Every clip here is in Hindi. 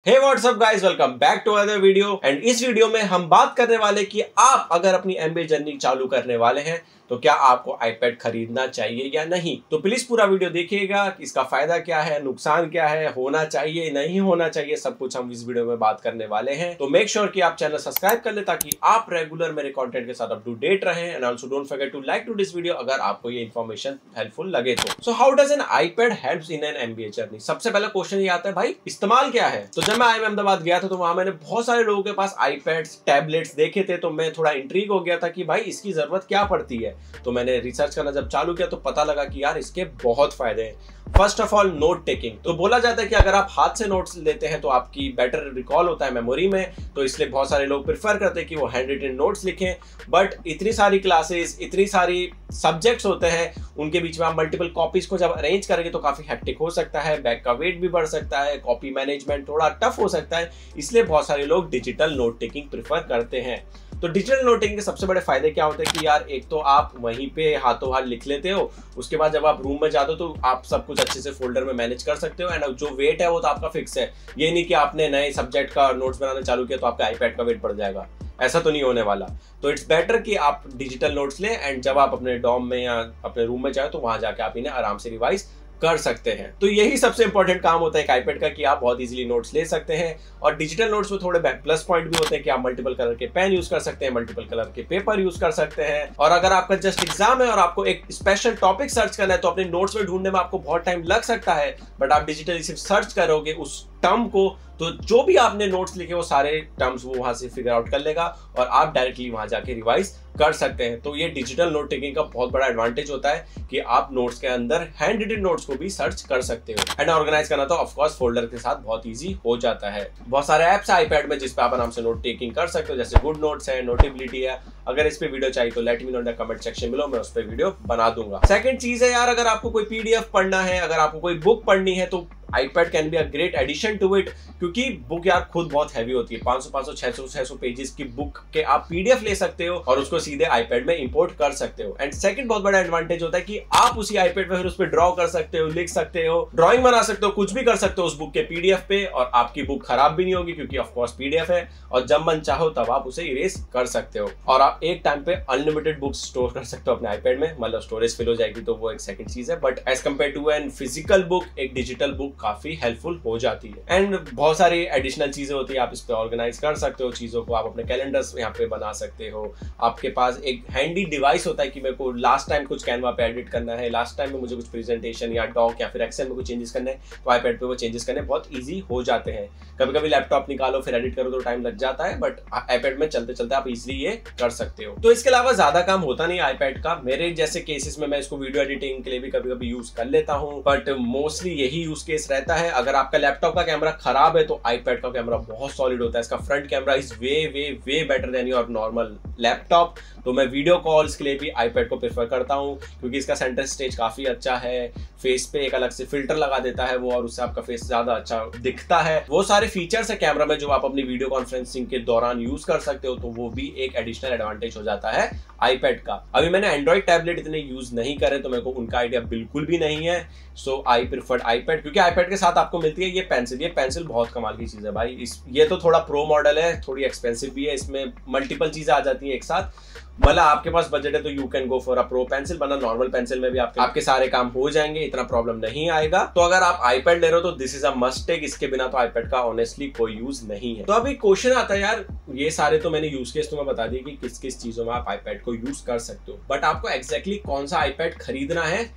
Hey what's up guys, welcome back to other video. And इस वीडियो में हम बात करने वाले कि आप अगर अपनी एमबीए जर्नी चालू करने वाले हैं तो क्या आपको आईपैड खरीदना चाहिए या नहीं। तो प्लीज पूरा वीडियो देखिएगा कि इसका फायदा क्या है, नुकसान क्या है, होना चाहिए नहीं होना चाहिए, सब कुछ हम इस वीडियो में बात करने वाले हैं। तो मेक श्योर कि आप चैनल सब्सक्राइब कर ले ताकि आप रेगुलर मेरे कंटेंट के साथ अप टू डेट रहें। And also don't forget to like to this video अगर आपको ये इन्फॉर्मेशन हेल्पफुल लगे तो। So how does an iPad helps in an MBA journey. सबसे पहला क्वेश्चन ये आता है, भाई इस्तेमाल क्या है। तो जब मैं आईआईएम अहमदाबाद गया था तो वहां मैंने बहुत सारे लोगों के पास आईपैड्स टैबलेट्स देखे थे, तो मैं थोड़ा इंट्रीग हो गया था कि भाई इसकी जरूरत क्या पड़ती है। तो मैंने रिसर्च करना जब चालू किया तो पता लगा कि यार इसके बहुत फायदे हैं। First of all note taking. तो बोला जाता है कि अगर आप हाथ से नोट्स लेते हैं तो आपकी बेटर रिकॉल होता है मेमोरी में, तो इसलिए बहुत सारे लोग प्रेफर करते हैं कि वो हैंड रिटन नोट्स लिखें। बट इतनी सारी क्लासेस, इतनी सारी सब्जेक्ट्स होते हैं, उनके बीच में आप मल्टीपल कॉपीज को जब अरेंज करेंगे तो काफी हेक्टिक हो सकता है, बैग का वेट भी बढ़ सकता है, कॉपी मैनेजमेंट थोड़ा टफ हो सकता है। इसलिए बहुत सारे लोग डिजिटल नोट टेकिंग प्रेफर करते हैं। तो डिजिटल नोटिंग के सबसे बड़े फायदे क्या होते हैं कि यार एक तो आप वहीं पे हाथों हाथ लिख लेते हो, उसके बाद जब आप रूम में जाते हो तो आप सब कुछ अच्छे से फोल्डर में मैनेज कर सकते हो। एंड जो वेट है वो तो आपका फिक्स है। ये नहीं कि आपने नए सब्जेक्ट का नोट्स बनाना चालू किया तो आपका आईपैड का वेट बढ़ जाएगा, ऐसा तो नहीं होने वाला। तो इट्स बेटर कि आप डिजिटल नोट्स लें एंड जब आप अपने डॉर्म में या अपने रूम में जाए तो वहां जाके आप इन्हें आराम से रिवाइज कर सकते हैं। तो यही सबसे इंपॉर्टेंट काम होता है एक आईपैड का कि आप बहुत इजीली नोट्स ले सकते हैं। और डिजिटल नोट्स में थोड़े प्लस पॉइंट भी होते हैं कि आप मल्टीपल कलर के पेन यूज कर सकते हैं, मल्टीपल कलर के पेपर यूज कर सकते हैं। और अगर आपका जस्ट एग्जाम है और आपको एक स्पेशल टॉपिक सर्च करना है तो अपने नोट्स में ढूंढने में आपको बहुत टाइम लग सकता है, बट आप डिजिटली सिर्फ सर्च करोगे उस टर्म को तो जो भी आपने नोट्स लिखे वो सारे टर्म्स वो वहां से फिगर आउट कर लेगा और आप डायरेक्टली वहां जाके रिवाइज कर सकते हैं। तो ये डिजिटल नोट टेकिंग का बहुत बड़ा एडवांटेज होता है कि आप नोट्स के अंदर हैंड रिटन नोट्स को भी सर्च कर सकते हो। एंड ऑर्गेनाइज करना तो ऑफ कोर्स फोल्डर के साथ बहुत इजी हो जाता है। बहुत सारे ऐप्स है आईपैड में जिस पे आप आराम से नोट टेकिंग कर सकते हो, जैसे गुड नोट्स है, नोटेबिलिटी है। अगर इस पे वीडियो चाहिए तो let me know in the comment section below, मैं उस पे वीडियो बना दूंगा। सेकंड चीज है यार, अगर आपको कोई पीडीएफ पढ़ना है, अगर आपको कोई बुक पढ़नी है तो iPad can be a great addition to it, क्योंकि बुक यार खुद बहुत हैवी होती है। 500 600 पेजेस की बुक के आप पीडीएफ ले सकते हो और उसको सीधे iPad में इंपोर्ट कर सकते हो। एंड सेकंड बहुत बड़ा एडवांटेज होता है कि आप उसी iPad पे फिर उस पे ड्रॉ कर सकते हो, लिख सकते हो, ड्राइंग बना सकते हो, कुछ भी कर सकते हो उस बुक के पीडीएफ पे, और आपकी बुक खराब भी नहीं होगी क्योंकि ऑफ कोर्स पीडीएफ है। और जब मन चाहो तब आप उसे इरेज कर सकते हो। और आप एक टाइम पे अनलिमिटेड बुक्स स्टोर कर सकते हो अपने iPad में, मतलब स्टोरेज फिल हो जाएगी तो वो एक सेकंड चीज है। But as compare to an physical book, एक डिजिटल बुक काफी हेल्पफुल हो जाती है। एंड बहुत सारी एडिशनल चीजें होती है, आप इस पे ऑर्गेनाइज कर सकते हो चीजों को, आप अपने कैलेंडर्स यहाँ पे बना सकते हो। आपके पास एक हैंडी डिवाइस होता है कि मेरे को लास्ट टाइम कुछ कैनवा पे एडिट करना है, लास्ट टाइम में मुझे कुछ प्रेजेंटेशन या डॉक या फिर एक्सेल में कुछ चेंजेस करने हैं, तो आईपैड पे वो चेंजेस करने बहुत ईजी हो जाते हैं। कभी कभी लैपटॉप निकालो फिर एडिट करो तो टाइम लग जाता है, बट आईपैड में चलते चलते आप इजिली ये कर सकते हो। तो इसके अलावा ज्यादा काम होता नहीं आईपैड का। मेरे जैसे केसेस में मैं इसको वीडियो एडिटिंग के लिए भी कभी कभी यूज कर लेता हूँ, बट मोस्टली यही यूज केस रहता है। अगर आपका लैपटॉप का कैमरा खराब है तो आईपैड का कैमरा बहुत सॉलिड होता है। इसका front camera is way way way better than your normal laptop. तो मैं वीडियो कॉल्स के लिए भी आईपैड को प्रेफर करता हूं क्योंकि इसका सेंटर स्टेज काफी अच्छा है। फेस पे एक अलग से फिल्टर लगा देता है वो, और उससे आपका फेस ज्यादा अच्छा दिखता है। वो सारे फीचर्स है कैमरा में जो आप अपनी वीडियो कॉन्फ्रेंसिंग के दौरान यूज कर सकते हो, तो वो भी एक एडिशनल एडवांटेज हो जाता है आईपैड का। अभी मैंने एंड्रॉइड टैबलेट इतने यूज नहीं करे तो मेरे को उनका आइडिया बिल्कुल भी नहीं है। सो आई प्रिफर्ड आईपैड, क्योंकि आईपैड के साथ आपको मिलती है ये पेंसिल। ये पेंसिल बहुत कमाल की चीज है भाई। ये तो थोड़ा प्रो मॉडल है, थोड़ी एक्सपेंसिव भी है, इसमें मल्टीपल चीजें आ जाती है एक साथ। मतलब आपके पास बजट है तो you can go for a pro pencil, वरना नॉर्मल पेंसिल में भी आपके सारे काम हो जाएंगे, इतना प्रॉब्लम नहीं आएगा। तो अगर आप आईपैड ले रहे हो तो this is a must take. इसके बिना तो आईपैड का ऑनेस्टली कोई यूज नहीं है। तो अभी क्वेश्चन आता है यार, ये सारे तो मैंने यूज केस तुम्हें बता दिए कि किस किस चीजों में आप आईपैड को यूज कर सकते हो, बट आपको एग्जैक्टली कौन सा आईपैड खरीदना है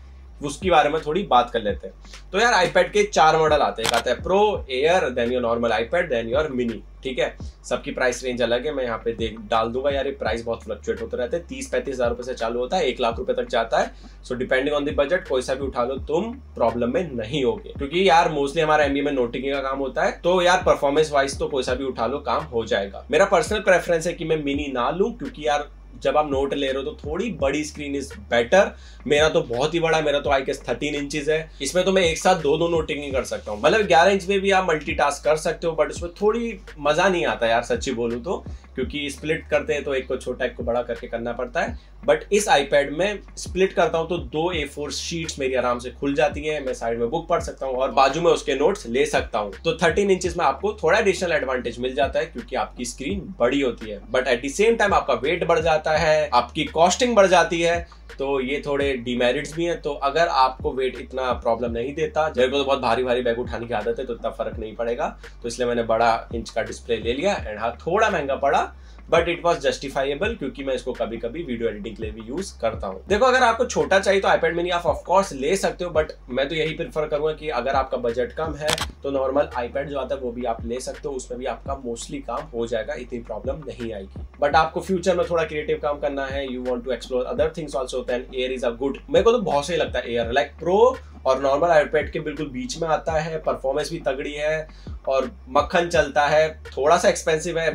उसके बारे में थोड़ी बात कर लेते हैं। तो यार आईपैड के 4 मॉडल आते हैं। एक आता है Pro, Air, then your normal iPad, then your mini. ठीक है, सबकी प्राइस रेंज अलग है, मैं यहाँ पे डाल दूंगा यार। ये प्राइस बहुत फ्लक्चुएट होते रहते हैं, 30-35 हजार रुपए से चालू होता है, 1 लाख रुपए तक जाता है। So depending on the budget कोई सा भी उठा लो तुम प्रॉब्लम में नहीं होगे, क्योंकि यार मोस्टली हमारा एमबीए में नोट टेकिंग का काम होता है। तो यार परफॉर्मेंस वाइज तो कोई सा भी उठा लो काम हो जाएगा। मेरा पर्सनल प्रेफरेंस है कि मैं मिनी ना लूं, क्योंकि यार जब आप नोट ले रहे हो तो थोड़ी बड़ी स्क्रीन इज बेटर। मेरा तो बहुत ही बड़ा है, मेरा तो आई गेस 13 इंचेस है। इसमें तो मैं एक साथ दो नोट टेकिंग कर सकता हूँ। मतलब 11 इंच में भी आप मल्टीटास्क कर सकते हो, बट उसमें थोड़ी मजा नहीं आता यार, सच्ची बोलूं तो। क्योंकि स्प्लिट करते हैं तो एक को छोटा एक को बड़ा करके करना पड़ता है। बट इस आईपैड में स्प्लिट करता हूं तो 2 A4 शीट्स मेरी आराम से खुल जाती हैं, मैं साइड में बुक पढ़ सकता हूं और बाजू में उसके नोट्स ले सकता हूं। तो 13 इंचेस में आपको थोड़ा एडिशनल एडवांटेज मिल जाता है क्योंकि आपकी स्क्रीन बड़ी होती है, but at the same time आपका वेट बढ़ जाता है, आपकी कॉस्टिंग बढ़ जाती है, तो ये थोड़े डिमेरिट्स भी हैं। तो अगर आपको वेट इतना प्रॉब्लम नहीं देता, मेरे को तो बहुत भारी भारी बैग उठाने की आदत है तो इतना फर्क नहीं पड़ेगा, तो इसलिए मैंने बड़ा इंच का डिस्प्ले ले लिया। एंड हाँ, थोड़ा महंगा पड़ा बट इट वॉज जस्टिफाइबल क्योंकि मैं इसको कभी कभी वीडियो एडिटिंग के लिए भी यूज करता हूँ। देखो, अगर आपको छोटा चाहिए तो iPad mini आप ऑफकोर्स ले सकते हो, बट मैं तो यही प्रेफर करूंगा कि अगर आपका बजट कम है तो नॉर्मल iPad जो आता है वो भी आप ले सकते हो, उसमें भी आपका मोस्टली काम हो जाएगा, इतनी प्रॉब्लम नहीं आएगी। बट आपको फ्यूचर में थोड़ा क्रिएटिव काम करना है, you want to explore other things also, then Air is a good. मेरे को तो बहुत सही लगता है एयर, लाइक प्रो और नॉर्मल iPad के बिल्कुल बीच में आता है, परफॉर्मेंस भी तगड़ी है और मक्खन चलता है। थोड़ा सा एक्सपेंसिव है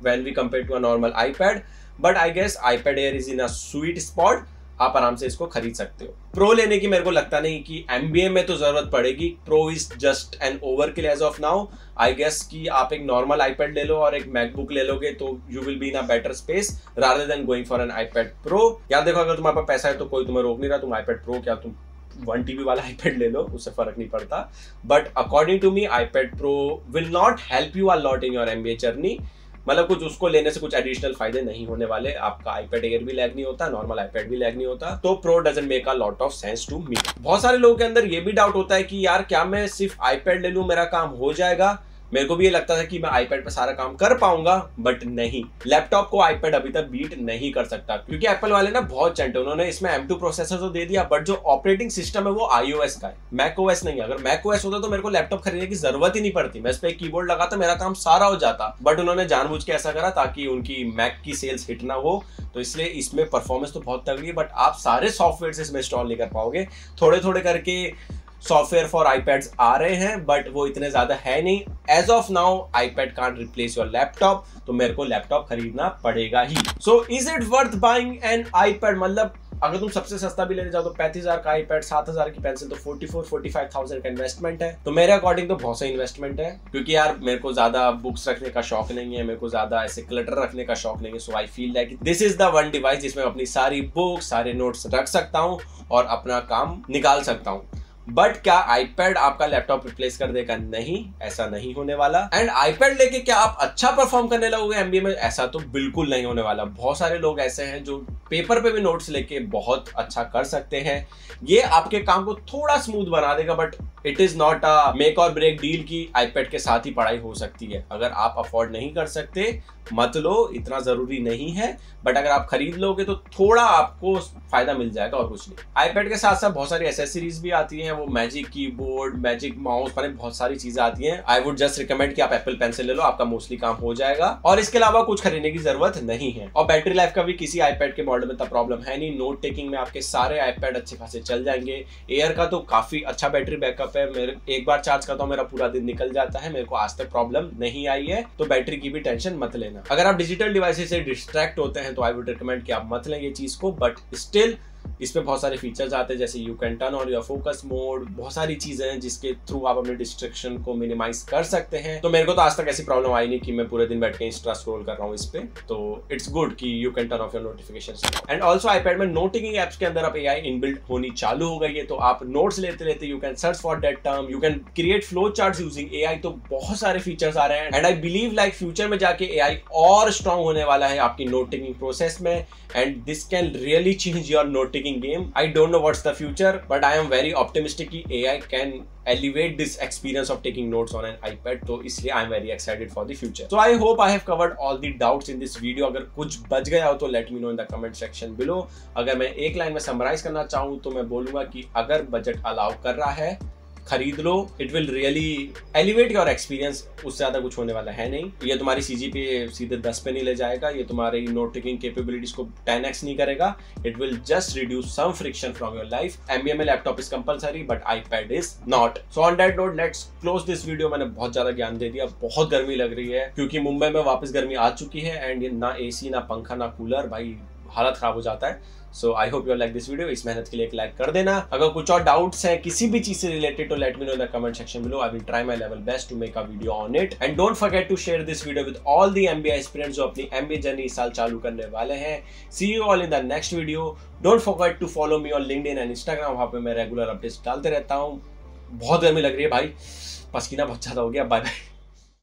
when we compare to a normal iPad, but I guess iPad Air is in a sweet spot, आप आराम से इसको खरीद सकते हो। प्रो लेने की मेरे को लगता नहीं कि MBA में तो जरूरत पड़ेगी, Pro is just an overkill as of now. I guess कि आप एक नॉर्मल iPad ले लो और एक मैकबुक ले लोगे तो you will be in a better space rather than going for an iPad Pro। याद देखो, अगर तुम्हारे पास पैसा है तो कोई तुम्हें रोक नहीं रहा, तुम iPad Pro क्या तुम 1 TB वाला iPad ले लो, उससे फर्क नहीं पड़ता। But according to me iPad Pro will not help you a lot in your MBA journey, मतलब कुछ उसको लेने से कुछ एडिशनल फायदे नहीं होने वाले। आपका iPad Air भी लैग नहीं होता, नॉर्मल iPad भी लैग नहीं होता, तो Pro doesn't make a lot of sense to me. बहुत सारे लोगों के अंदर ये भी डाउट होता है कि यार क्या मैं सिर्फ iPad ले लूं, मेरा काम हो जाएगा। मेरे को भी ये लगता था कि मैं iPad पे सारा काम कर पाऊंगा, बट नहीं, लैपटॉप को iPad अभी तक बीट नहीं कर सकता क्योंकि एप्पल वाले ना बहुत चंटे, उन्होंने इसमें M2 प्रोसेसर तो दे दिया बट जो ऑपरेटिंग सिस्टम है वो iOS का है, macOS नहीं है। अगर macOS होता तो मेरे को लैपटॉप खरीदने की जरूरत ही नहीं पड़ती, मैं इस पे कीबोर्ड लगाता, मेरा काम सारा हो जाता। बट उन्होंने जानबूझ के ऐसा करा ताकि उनकी मैक की सेल्स हिट ना हो, तो इसलिए इसमें परफॉर्मेंस तो बहुत तगड़ी है बट आप सारे सॉफ्टवेयर इसमें इंस्टॉल नहीं कर पाओगे। थोड़े थोड़े करके सॉफ्टवेयर फॉर iPads आ रहे हैं बट वो इतने ज्यादा है नहीं। As of now iPad can't replace your laptop, तो मेरे को लैपटॉप खरीदना पड़ेगा ही। So is it worth buying an iPad? मतलब अगर तुम सबसे सस्ता भी लेने जाओ तो 35,000 का iPad, 7,000 की पेंसिल, तो 44-45,000 का इन्वेस्टमेंट है। तो मेरे अकॉर्डिंग तो बहुत सही इन्वेस्टमेंट है क्योंकि यार मेरे को ज्यादा बुक्स रखने का शौक नहीं है, मेरे को ज्यादा ऐसे क्लटर रखने का शौक नहीं है। So I feel like this is the one device जिसमें अपनी सारी बुक्स, सारे नोट्स रख सकता हूँ और अपना काम निकाल सकता हूँ। बट क्या iPad आपका लैपटॉप रिप्लेस कर देगा? नहीं, ऐसा नहीं होने वाला। एंड iPad लेके क्या आप अच्छा परफॉर्म करने लगोगे MBA में? ऐसा तो बिल्कुल नहीं होने वाला। बहुत सारे लोग ऐसे हैं जो पेपर पे भी नोट्स लेके बहुत अच्छा कर सकते हैं, ये आपके काम को थोड़ा स्मूथ बना देगा, but it is not a make और ब्रेक डील की iPad के साथ ही पढ़ाई हो सकती है। अगर आप अफोर्ड नहीं कर सकते मत लो, इतना जरूरी नहीं है, बट अगर आप खरीद लोगे तो थोड़ा आपको फायदा मिल जाएगा और कुछ नहीं। iPad के साथ साथ बहुत सारी एसेसरीज भी आती हैं, वो मैजिक कीबोर्ड, मैजिक माउस, बहुत सारी चीजें आती हैं। आई वुड जस्ट रिकमेंड कि आप एप्पल पेंसिल ले लो, आपका मोस्टली काम हो जाएगा और इसके अलावा कुछ खरीदने की जरूरत नहीं है। और बैटरी लाइफ का भी किसी iPad के मॉडल में इतना प्रॉब्लम है नहीं, नोट टेकिंग में आपके सारे iPad अच्छे खासे चल जाएंगे। एयर का तो काफी अच्छा बैटरी बैकअप है, मेरे एक बार चार्ज करता हूँ मेरा पूरा दिन निकल जाता है, मेरे को आज तक प्रॉब्लम नहीं आई है, तो बैटरी की भी टेंशन मत लेना। अगर आप डिजिटल डिवाइसेस से डिस्ट्रैक्ट होते हैं तो आई वुड रिकमेंड कि आप मत लें ये चीज को, बट स्टिल इसमें बहुत सारे फीचर्स आते हैं जैसे you can turn on your focus mode, बहुत सारी चीजें हैं जिसके थ्रू आप अपने डिस्ट्रैक्शन को मिनिमाइज कर सकते हैं। तो मेरे को तो आज तक ऐसी प्रॉब्लम आई नहीं कि मैं पूरे दिन बैठ के इंस्टा स्क्रॉल कर रहा हूँ इस पे, तो इट्स गुड कि you can turn off your notifications. And also iPad में नोट टेकिंग एप्स के अंदर अब AI इनबिल्ट होनी चालू हो गई है, तो आप नोट्स लेते लेते you can search for that term, you can create flow charts using AI। तो बहुत सारे फीचर्स आ रहे हैं and I believe like future में जाके AI और स्ट्रॉन्ग होने वाला है आपकी नोट टेकिंग प्रोसेस में, and this can really change your note taking game. I don't know what's the future, but I am very optimistic कि AI can elevate this experience of taking notes on an iPad, तो इसलिए I am very excited for the future. So I hope I have covered all the doubts in this video. अगर कुछ बच गया हो तो let me know in the comment section below. अगर मैं एक लाइन में समराइज करना चाहूँ तो मैं बोलूंगा कि अगर बजट अलाउ कर रहा है खरीद लो, it will really elevate your experience, उससे ज्यादा कुछ होने वाला है नहीं। ये तुम्हारी CG पे सीधे 10 पे नहीं ले जाएगा, ये तुम्हारी नोट टेकिंग कैपेबिलिटीज को 10x नहीं करेगा, it will just reduce some friction from your life. MBA में laptop is compulsory but iPad is not. So on that note let's close this video. मैंने बहुत ज्यादा ज्ञान दे दिया, बहुत गर्मी लग रही है क्योंकि मुंबई में वापस गर्मी आ चुकी है एंड ये ना AC ना पंखा ना कूलर, भाई हालत खराब हो जाता है। So I hope you like this video. इस मेहनत के लिए एक लाइक कर देना। अगर कुछ और डाउट्स हैं किसी भी चीज से रिलेटेड तो let me know in the comment section below. I will try my level best to make a video on it. And don't forget to share this video with all the MBA aspirants जो अपनी एमबीए जर्नी इस साल चालू करने वाले हैं। See you all in the next video. Don't forget to follow me on LinkedIn and Instagram, वहां पे मैं रेगुलर अपडेट्स डालते रहता हूँ। बहुत गर्मी लग रही है भाई, पसीना बहुत ज्यादा हो गया। Bye bye.